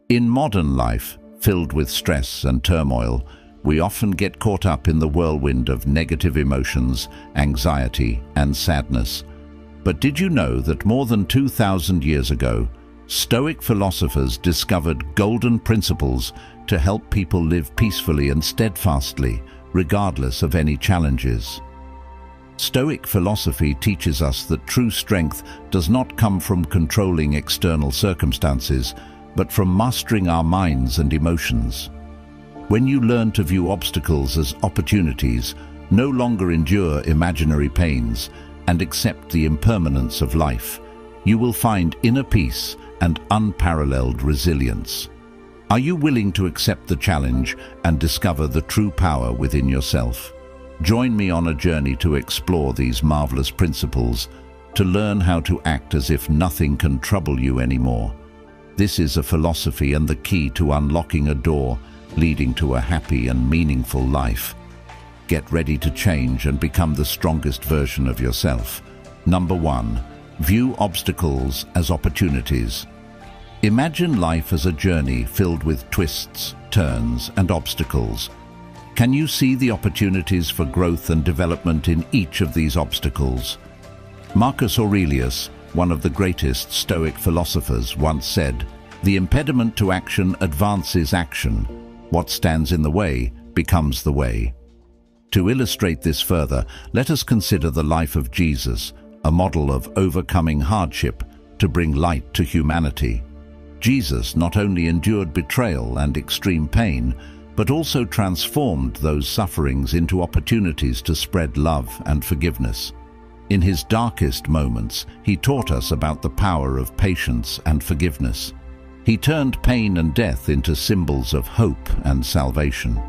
In modern life, filled with stress and turmoil, we often get caught up in the whirlwind of negative emotions, anxiety, and sadness. But did you know that more than 2,000 years ago, Stoic philosophers discovered golden principles to help people live peacefully and steadfastly, regardless of any challenges? Stoic philosophy teaches us that true strength does not come from controlling external circumstances, but from mastering our minds and emotions. When you learn to view obstacles as opportunities, no longer endure imaginary pains, and accept the impermanence of life, you will find inner peace and unparalleled resilience. Are you willing to accept the challenge and discover the true power within yourself? Join me on a journey to explore these marvelous principles, to learn how to act as if nothing can trouble you anymore. This is a philosophy and the key to unlocking a door leading to a happy and meaningful life. Get ready to change and become the strongest version of yourself. Number 1. View obstacles as opportunities. Imagine life as a journey filled with twists, turns, and obstacles. Can you see the opportunities for growth and development in each of these obstacles? Marcus Aurelius, one of the greatest Stoic philosophers, once said, "The impediment to action advances action. What stands in the way becomes the way." To illustrate this further, let us consider the life of Jesus, a model of overcoming hardship to bring light to humanity. Jesus not only endured betrayal and extreme pain, but also transformed those sufferings into opportunities to spread love and forgiveness. In his darkest moments, he taught us about the power of patience and forgiveness. He turned pain and death into symbols of hope and salvation.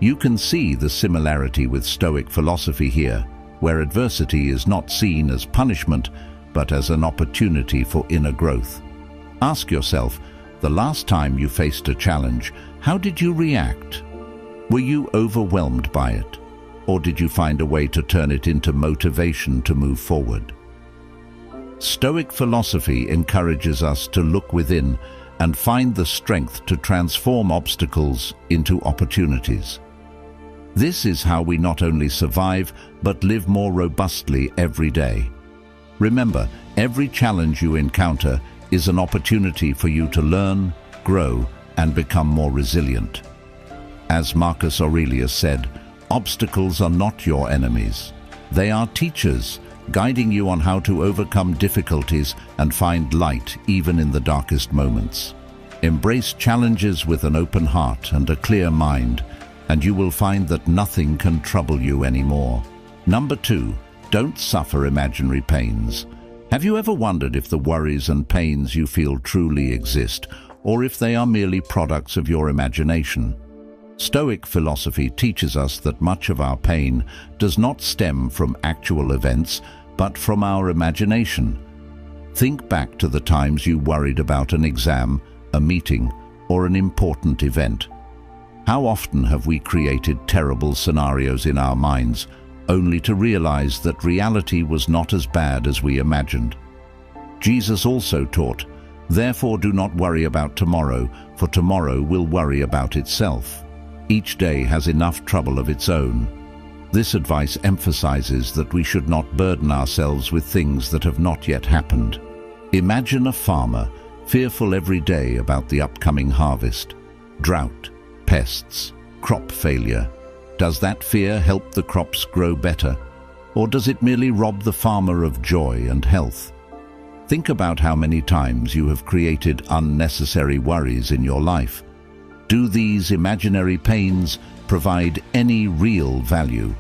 You can see the similarity with Stoic philosophy here, where adversity is not seen as punishment, but as an opportunity for inner growth. Ask yourself, the last time you faced a challenge, how did you react? Were you overwhelmed by it? Or did you find a way to turn it into motivation to move forward? Stoic philosophy encourages us to look within and find the strength to transform obstacles into opportunities. This is how we not only survive, but live more robustly every day. Remember, every challenge you encounter is an opportunity for you to learn, grow, and become more resilient. As Marcus Aurelius said, obstacles are not your enemies. They are teachers, guiding you on how to overcome difficulties and find light even in the darkest moments. Embrace challenges with an open heart and a clear mind, and you will find that nothing can trouble you anymore. Number 2, don't suffer imaginary pains. Have you ever wondered if the worries and pains you feel truly exist, or if they are merely products of your imagination? Stoic philosophy teaches us that much of our pain does not stem from actual events, but from our imagination. Think back to the times you worried about an exam, a meeting, or an important event. How often have we created terrible scenarios in our minds, only to realize that reality was not as bad as we imagined? Jesus also taught, "Therefore do not worry about tomorrow, for tomorrow will worry about itself. Each day has enough trouble of its own." This advice emphasizes that we should not burden ourselves with things that have not yet happened. Imagine a farmer, fearful every day about the upcoming harvest. Drought, pests, crop failure. Does that fear help the crops grow better? Or does it merely rob the farmer of joy and health? Think about how many times you have created unnecessary worries in your life. Do these imaginary pains provide any real value?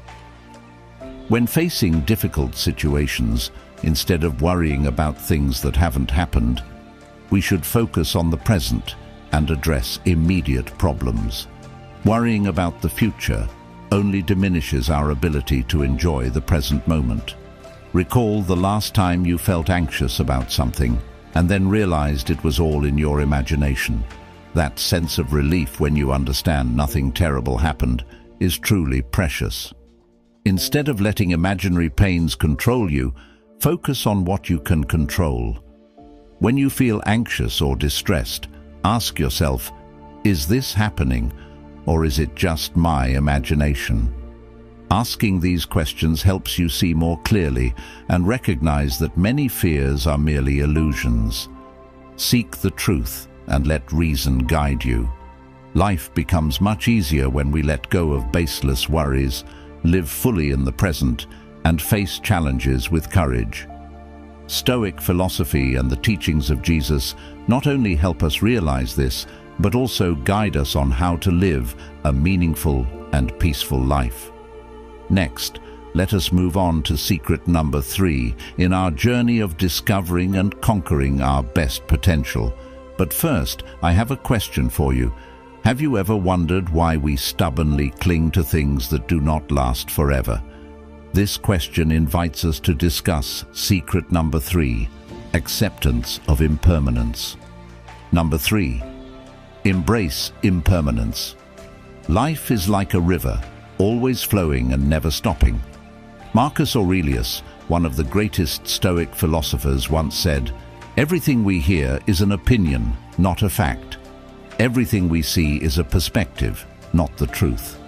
When facing difficult situations, instead of worrying about things that haven't happened, we should focus on the present and address immediate problems. Worrying about the future only diminishes our ability to enjoy the present moment. Recall the last time you felt anxious about something and then realized it was all in your imagination. That sense of relief when you understand nothing terrible happened is truly precious. Instead of letting imaginary pains control you, focus on what you can control. When you feel anxious or distressed, Ask yourself, is this happening, or is it just my imagination? Asking these questions helps you see more clearly and recognize that many fears are merely illusions. Seek the truth and let reason guide you. Life becomes much easier when we let go of baseless worries, live fully in the present, and face challenges with courage. Stoic philosophy and the teachings of Jesus not only help us realize this, but also guide us on how to live a meaningful and peaceful life. Next, let us move on to secret number 3 in our journey of discovering and conquering our best potential. But first, I have a question for you. Have you ever wondered why we stubbornly cling to things that do not last forever? This question invites us to discuss secret number 3, acceptance of impermanence. Number 3, embrace impermanence. Life is like a river, always flowing and never stopping. Marcus Aurelius, one of the greatest Stoic philosophers, once said, "Everything we hear is an opinion, not a fact. Everything we see is a perspective, not the truth."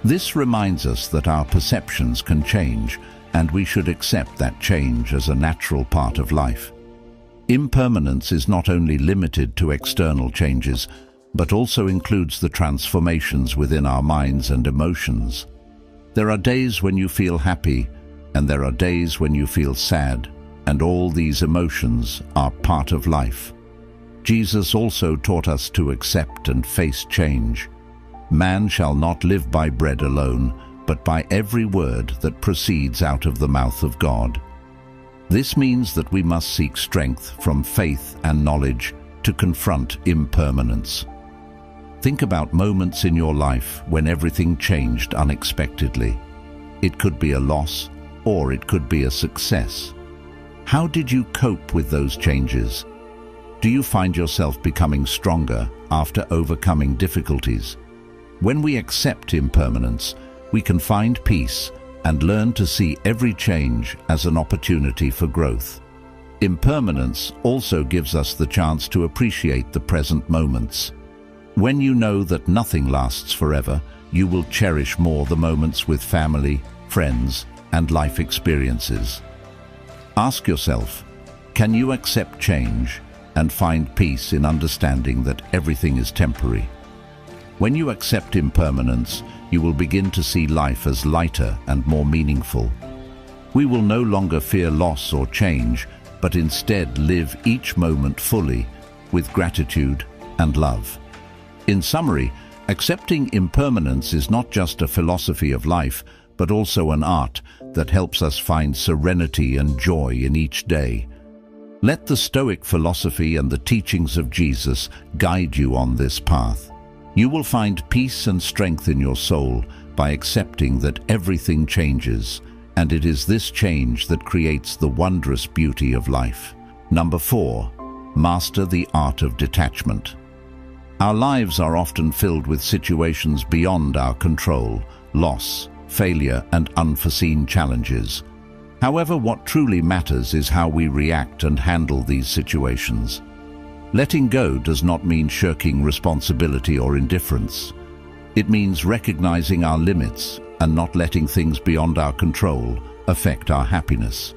This reminds us that our perceptions can change, and we should accept that change as a natural part of life. Impermanence is not only limited to external changes, but also includes the transformations within our minds and emotions. There are days when you feel happy, and there are days when you feel sad, and all these emotions are part of life. Jesus also taught us to accept and face change. Man shall not live by bread alone, but by every word that proceeds out of the mouth of God. This means that we must seek strength from faith and knowledge to confront impermanence. Think about moments in your life when everything changed unexpectedly. It could be a loss, or it could be a success. How did you cope with those changes? Do you find yourself becoming stronger after overcoming difficulties? When we accept impermanence, we can find peace and learn to see every change as an opportunity for growth. Impermanence also gives us the chance to appreciate the present moments. When you know that nothing lasts forever, you will cherish more the moments with family, friends, and life experiences. Ask yourself, can you accept change and find peace in understanding that everything is temporary? When you accept impermanence, you will begin to see life as lighter and more meaningful. We will no longer fear loss or change, but instead live each moment fully with gratitude and love. In summary, accepting impermanence is not just a philosophy of life, but also an art that helps us find serenity and joy in each day. Let the Stoic philosophy and the teachings of Jesus guide you on this path. You will find peace and strength in your soul by accepting that everything changes, and it is this change that creates the wondrous beauty of life. Number 4, master the art of detachment. Our lives are often filled with situations beyond our control, loss, failure, and unforeseen challenges. However, what truly matters is how we react and handle these situations. Letting go does not mean shirking responsibility or indifference. It means recognizing our limits and not letting things beyond our control affect our happiness.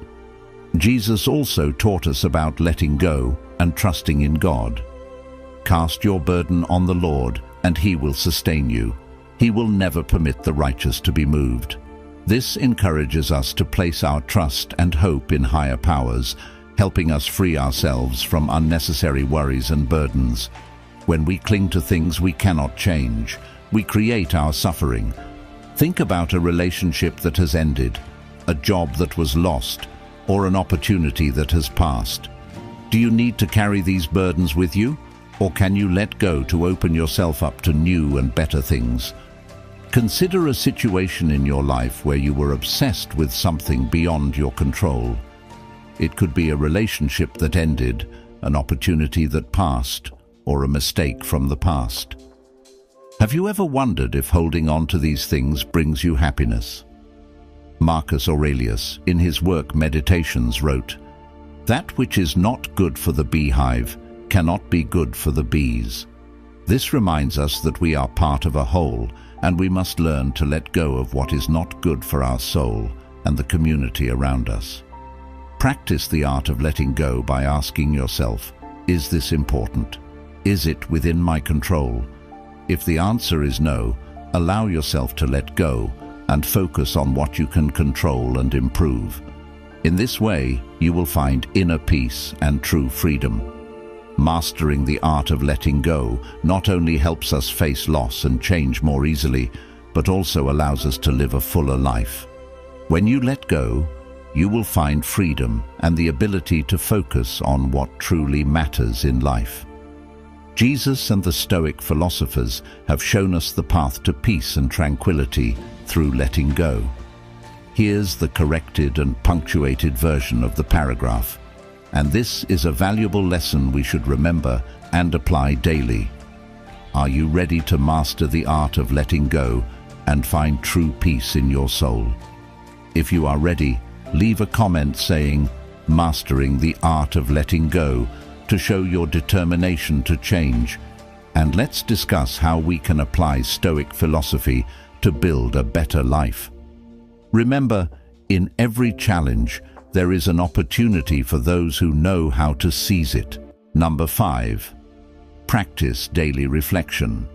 Jesus also taught us about letting go and trusting in God. Cast your burden on the Lord, and He will sustain you. He will never permit the righteous to be moved. This encourages us to place our trust and hope in higher powers, helping us free ourselves from unnecessary worries and burdens. When we cling to things we cannot change, we create our suffering. Think about a relationship that has ended, a job that was lost, or an opportunity that has passed. Do you need to carry these burdens with you, or can you let go to open yourself up to new and better things? Consider a situation in your life where you were obsessed with something beyond your control. It could be a relationship that ended, an opportunity that passed, or a mistake from the past. Have you ever wondered if holding on to these things brings you happiness? Marcus Aurelius, in his work Meditations, wrote, "That which is not good for the beehive cannot be good for the bees. This reminds us that we are part of a whole, and we must learn to let go of what is not good for our soul and the community around us. Practice the art of letting go by asking yourself, is this important? Is it within my control? If the answer is no, allow yourself to let go and focus on what you can control and improve. In this way, you will find inner peace and true freedom. Mastering the art of letting go not only helps us face loss and change more easily, but also allows us to live a fuller life. When you let go, you will find freedom and the ability to focus on what truly matters in life. Jesus and the Stoic philosophers have shown us the path to peace and tranquility through letting go. Here's the corrected and punctuated version of the paragraph, and this is a valuable lesson we should remember and apply daily. Are you ready to master the art of letting go and find true peace in your soul? If you are ready, leave a comment saying, "Mastering the art of letting go," to show your determination to change. And let's discuss how we can apply Stoic philosophy to build a better life. Remember, in every challenge, there is an opportunity for those who know how to seize it. Number 5. Practice daily reflection.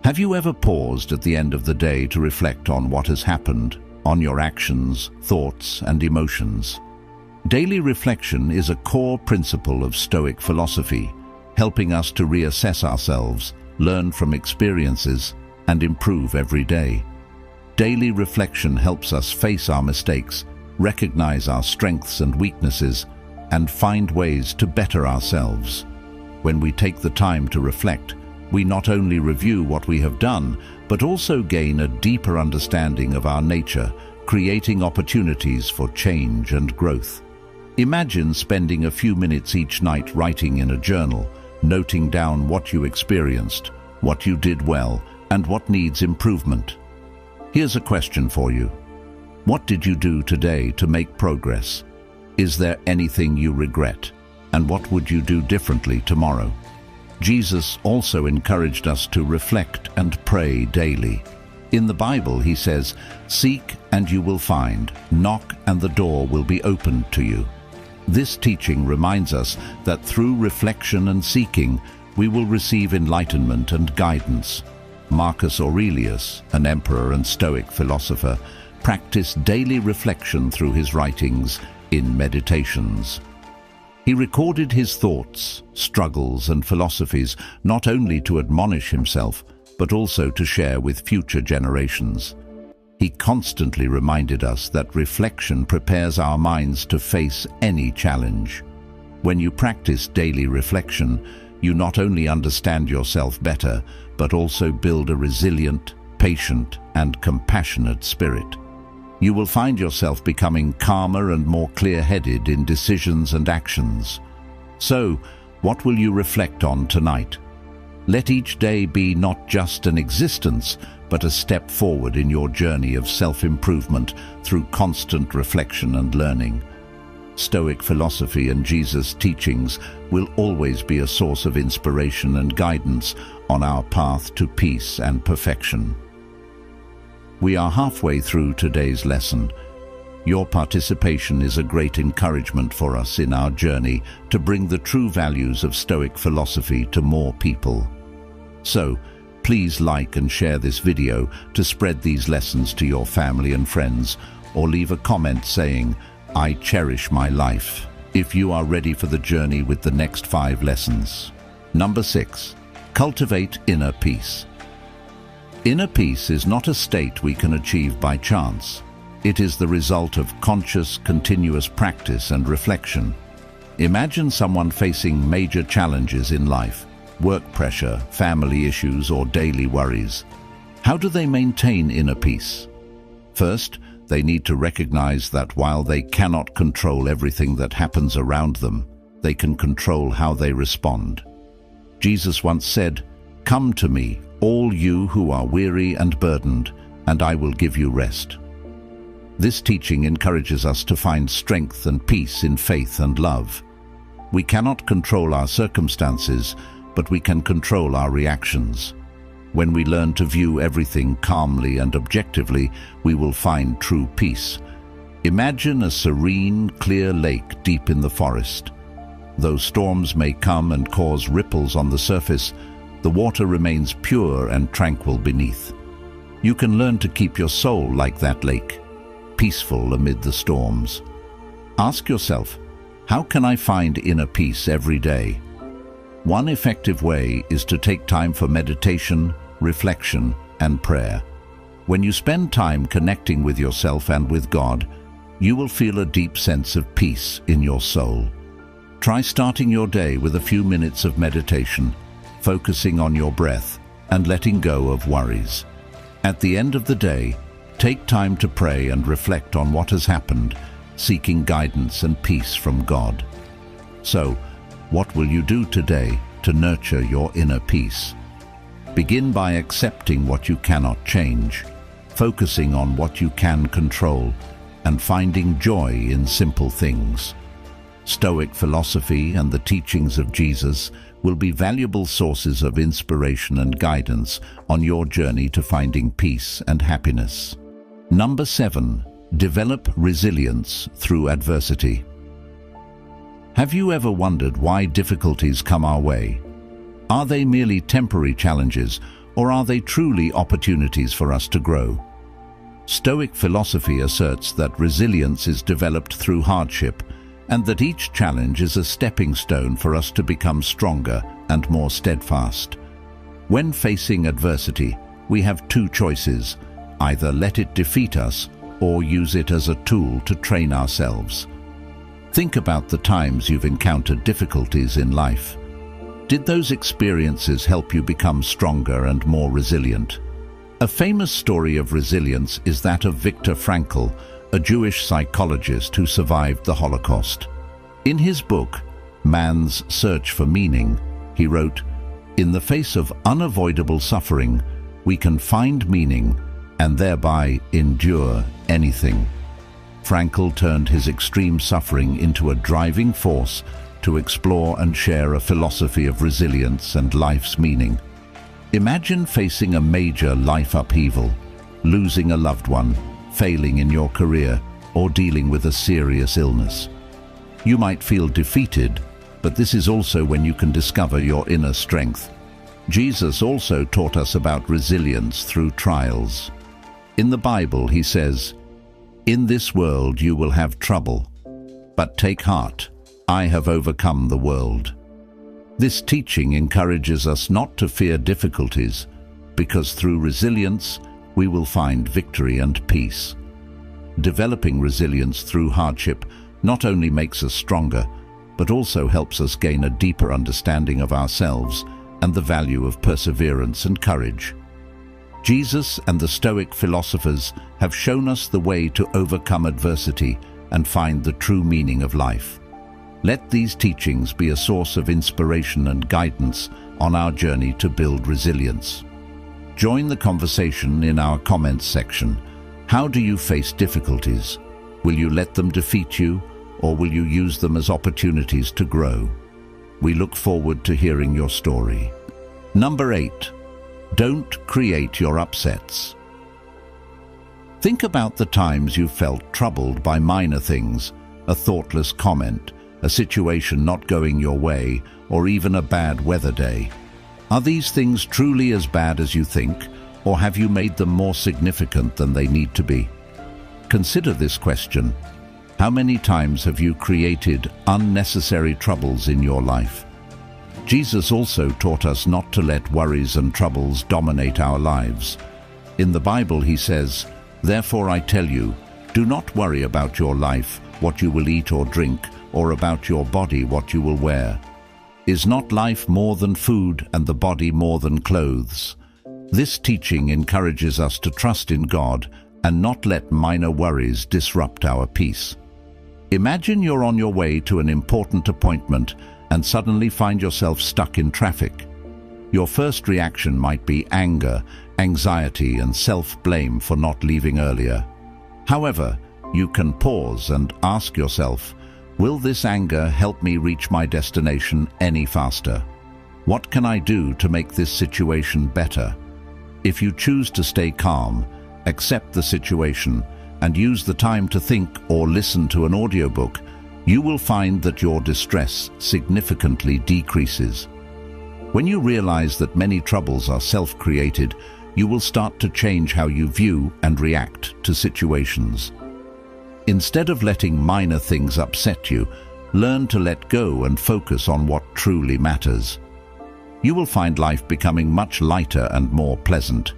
Have you ever paused at the end of the day to reflect on what has happened, on your actions, thoughts, and emotions? Daily reflection is a core principle of Stoic philosophy, helping us to reassess ourselves, learn from experiences, and improve every day. Daily reflection helps us face our mistakes, recognize our strengths and weaknesses, and find ways to better ourselves. When we take the time to reflect, we not only review what we have done, but also gain a deeper understanding of our nature, creating opportunities for change and growth. Imagine spending a few minutes each night writing in a journal, noting down what you experienced, what you did well, and what needs improvement. Here's a question for you. What did you do today to make progress? Is there anything you regret? And what would you do differently tomorrow? Jesus also encouraged us to reflect and pray daily. In the Bible, he says, "Seek and you will find, knock and the door will be opened to you." This teaching reminds us that through reflection and seeking, we will receive enlightenment and guidance. Marcus Aurelius, an emperor and Stoic philosopher, practiced daily reflection through his writings in Meditations. He recorded his thoughts, struggles, and philosophies not only to admonish himself, but also to share with future generations. He constantly reminded us that reflection prepares our minds to face any challenge. When you practice daily reflection, you not only understand yourself better, but also build a resilient, patient, and compassionate spirit. You will find yourself becoming calmer and more clear-headed in decisions and actions. So, what will you reflect on tonight? Let each day be not just an existence, but a step forward in your journey of self-improvement through constant reflection and learning. Stoic philosophy and Jesus' teachings will always be a source of inspiration and guidance on our path to peace and perfection. We are halfway through today's lesson. Your participation is a great encouragement for us in our journey to bring the true values of Stoic philosophy to more people. So, please like and share this video to spread these lessons to your family and friends, or leave a comment saying, "I cherish my life," if you are ready for the journey with the next 5 lessons. Number 6. Cultivate inner peace. Inner peace is not a state we can achieve by chance. It is the result of conscious, continuous practice and reflection. Imagine someone facing major challenges in life, work pressure, family issues, or daily worries. How do they maintain inner peace? First, they need to recognize that while they cannot control everything that happens around them, they can control how they respond. Jesus once said, "Come to me, all you who are weary and burdened, and I will give you rest." This teaching encourages us to find strength and peace in faith and love. We cannot control our circumstances, but we can control our reactions. When we learn to view everything calmly and objectively, we will find true peace. Imagine a serene, clear lake deep in the forest. Though storms may come and cause ripples on the surface, the water remains pure and tranquil beneath. You can learn to keep your soul like that lake, peaceful amid the storms. Ask yourself, how can I find inner peace every day? One effective way is to take time for meditation, reflection, and prayer. When you spend time connecting with yourself and with God, you will feel a deep sense of peace in your soul. Try starting your day with a few minutes of meditation, focusing on your breath and letting go of worries. At the end of the day, take time to pray and reflect on what has happened, seeking guidance and peace from God. So, what will you do today to nurture your inner peace? Begin by accepting what you cannot change, focusing on what you can control, and finding joy in simple things. Stoic philosophy and the teachings of Jesus will be valuable sources of inspiration and guidance on your journey to finding peace and happiness. Number 7. Develop resilience through adversity. Have you ever wondered why difficulties come our way? Are they merely temporary challenges, or are they truly opportunities for us to grow? Stoic philosophy asserts that resilience is developed through hardship, and that each challenge is a stepping stone for us to become stronger and more steadfast. When facing adversity, we have two choices: either let it defeat us or use it as a tool to train ourselves. Think about the times you've encountered difficulties in life. Did those experiences help you become stronger and more resilient? A famous story of resilience is that of Viktor Frankl, a Jewish psychologist who survived the Holocaust. In his book, Man's Search for Meaning, he wrote, "In the face of unavoidable suffering, we can find meaning and thereby endure anything." Frankl turned his extreme suffering into a driving force to explore and share a philosophy of resilience and life's meaning. Imagine facing a major life upheaval, losing a loved one, failing in your career, or dealing with a serious illness. You might feel defeated, but this is also when you can discover your inner strength. Jesus also taught us about resilience through trials. In the Bible, he says, "In this world you will have trouble, but take heart, I have overcome the world." This teaching encourages us not to fear difficulties, because through resilience we will find victory and peace. Developing resilience through hardship not only makes us stronger, but also helps us gain a deeper understanding of ourselves and the value of perseverance and courage. Jesus and the Stoic philosophers have shown us the way to overcome adversity and find the true meaning of life. Let these teachings be a source of inspiration and guidance on our journey to build resilience. Join the conversation in our comments section. How do you face difficulties? Will you let them defeat you, or will you use them as opportunities to grow? We look forward to hearing your story. Number 8. Don't create your upsets. Think about the times you've felt troubled by minor things, a thoughtless comment, a situation not going your way, or even a bad weather day. Are these things truly as bad as you think, or have you made them more significant than they need to be? Consider this question. How many times have you created unnecessary troubles in your life? Jesus also taught us not to let worries and troubles dominate our lives. In the Bible he says, "Therefore I tell you, do not worry about your life, what you will eat or drink, or about your body, what you will wear. Is not life more than food, and the body more than clothes?" This teaching encourages us to trust in God and not let minor worries disrupt our peace. Imagine you're on your way to an important appointment and suddenly find yourself stuck in traffic. Your first reaction might be anger, anxiety, and self-blame for not leaving earlier. However, you can pause and ask yourself, Will this anger help me reach my destination any faster? What can I do to make this situation better? If you choose to stay calm, accept the situation, and use the time to think or listen to an audiobook, you will find that your distress significantly decreases. When you realize that many troubles are self-created, you will start to change how you view and react to situations. Instead of letting minor things upset you, learn to let go and focus on what truly matters. You will find life becoming much lighter and more pleasant.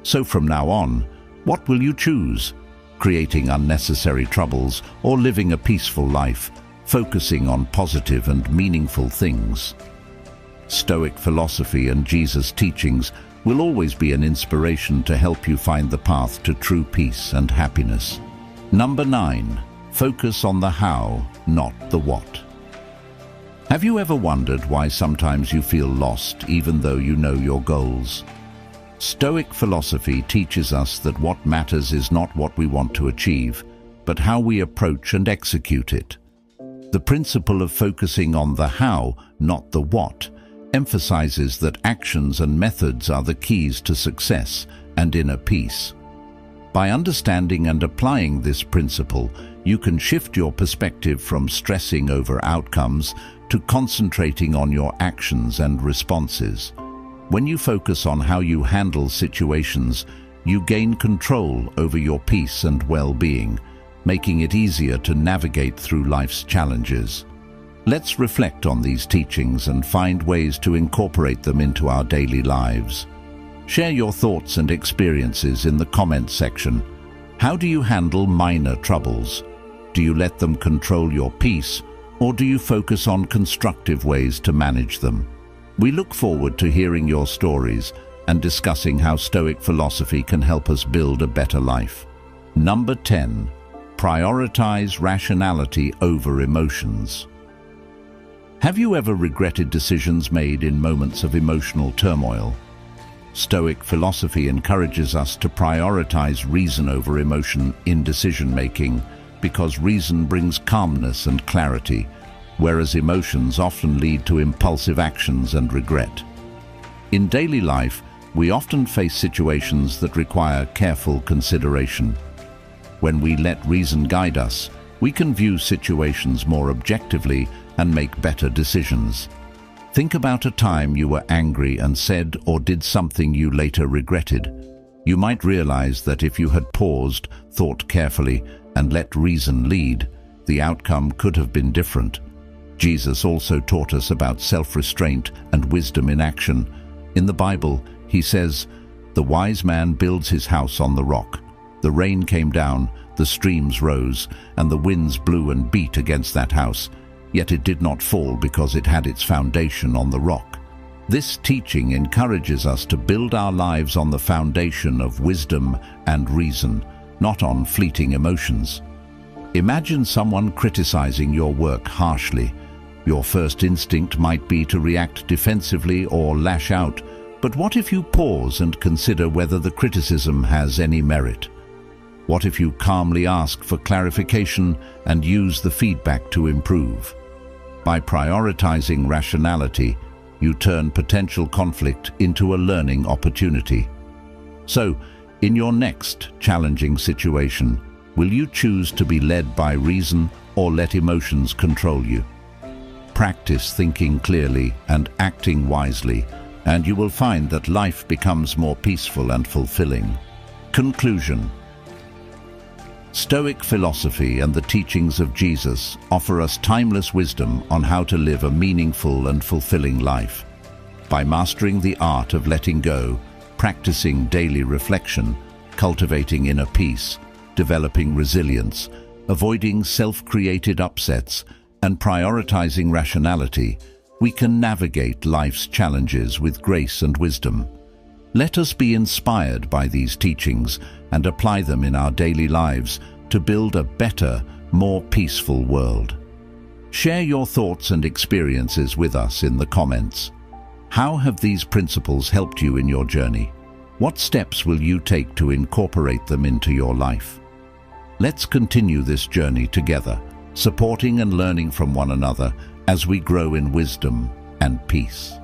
So from now on, what will you choose? Creating unnecessary troubles or living a peaceful life, focusing on positive and meaningful things? Stoic philosophy and Jesus' teachings will always be an inspiration to help you find the path to true peace and happiness. Number 9. Focus on the how, not the what. Have you ever wondered why sometimes you feel lost even though you know your goals? Stoic philosophy teaches us that what matters is not what we want to achieve, but how we approach and execute it. The principle of focusing on the how, not the what, emphasizes that actions and methods are the keys to success and inner peace. By understanding and applying this principle, you can shift your perspective from stressing over outcomes to concentrating on your actions and responses. When you focus on how you handle situations, you gain control over your peace and well-being, making it easier to navigate through life's challenges. Let's reflect on these teachings and find ways to incorporate them into our daily lives. Share your thoughts and experiences in the comments section. How do you handle minor troubles? Do you let them control your peace, or do you focus on constructive ways to manage them? We look forward to hearing your stories and discussing how Stoic philosophy can help us build a better life. Number 10. Prioritize rationality over emotions. Have you ever regretted decisions made in moments of emotional turmoil? Stoic philosophy encourages us to prioritize reason over emotion in decision-making because reason brings calmness and clarity, whereas emotions often lead to impulsive actions and regret. In daily life, we often face situations that require careful consideration. When we let reason guide us, we can view situations more objectively and make better decisions. Think about a time you were angry and said or did something you later regretted. You might realize that if you had paused, thought carefully, and let reason lead, the outcome could have been different. Jesus also taught us about self-restraint and wisdom in action. In the Bible, he says, "The wise man builds his house on the rock. The rain came down, the streams rose, and the winds blew and beat against that house. Yet it did not fall because it had its foundation on the rock." This teaching encourages us to build our lives on the foundation of wisdom and reason, not on fleeting emotions. Imagine someone criticizing your work harshly. Your first instinct might be to react defensively or lash out, but what if you pause and consider whether the criticism has any merit? What if you calmly ask for clarification and use the feedback to improve? By prioritizing rationality, you turn potential conflict into a learning opportunity. So, in your next challenging situation, will you choose to be led by reason or let emotions control you? Practice thinking clearly and acting wisely, and you will find that life becomes more peaceful and fulfilling. Conclusion. Stoic philosophy and the teachings of Jesus offer us timeless wisdom on how to live a meaningful and fulfilling life. By mastering the art of letting go, practicing daily reflection, cultivating inner peace, developing resilience, avoiding self-created upsets, and prioritizing rationality, we can navigate life's challenges with grace and wisdom. Let us be inspired by these teachings and apply them in our daily lives to build a better, more peaceful world. Share your thoughts and experiences with us in the comments. How have these principles helped you in your journey? What steps will you take to incorporate them into your life? Let's continue this journey together, supporting and learning from one another as we grow in wisdom and peace.